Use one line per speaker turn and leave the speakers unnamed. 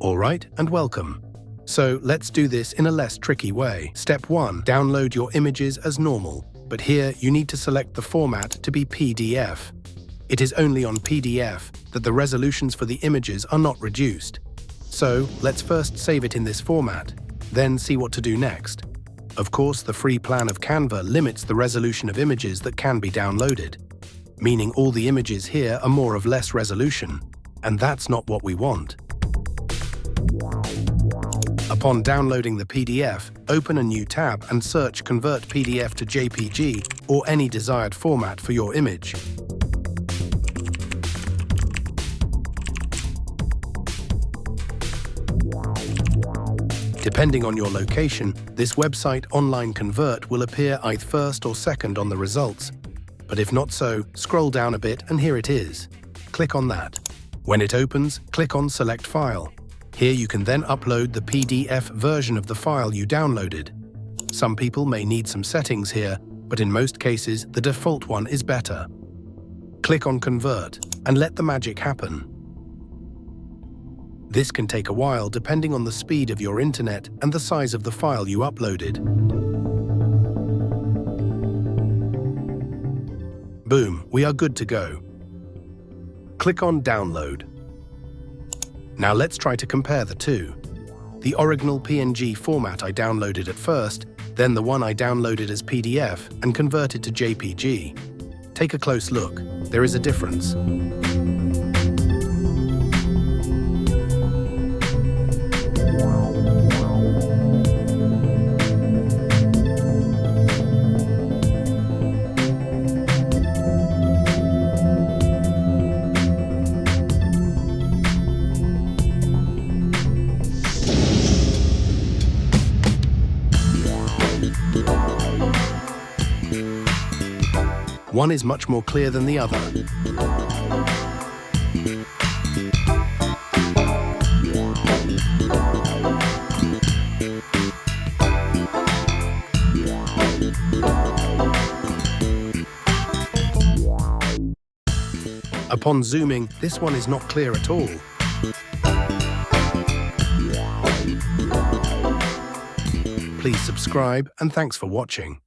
Alright, and welcome. So let's do this in a less tricky way. Step 1. Download your images as normal, but here you need to select the format to be PDF. It is only on PDF that the resolutions for the images are not reduced. So let's first save it in this format, then see what to do next. Of course, the free plan of Canva limits the resolution of images that can be downloaded, meaning all the images here are more of less resolution, and that's not what we want. Upon downloading the PDF, open a new tab and search Convert PDF to JPG or any desired format for your image. Depending on your location, this website Online Convert will appear either first or second on the results. But if not so, scroll down a bit and here it is. Click on that. When it opens, click on Select File. Here you can then upload the PDF version of the file you downloaded. Some people may need some settings here, but in most cases, the default one is better. Click on Convert and let the magic happen. This can take a while depending on the speed of your internet and the size of the file you uploaded. Boom, we are good to go. Click on Download. Now let's try to compare the two. The original PNG format I downloaded at first, then the one I downloaded as PDF and converted to JPG. Take a close look. There is a difference. One is much more clear than the other. Upon zooming, this one is not clear at all. Please subscribe and thanks for watching.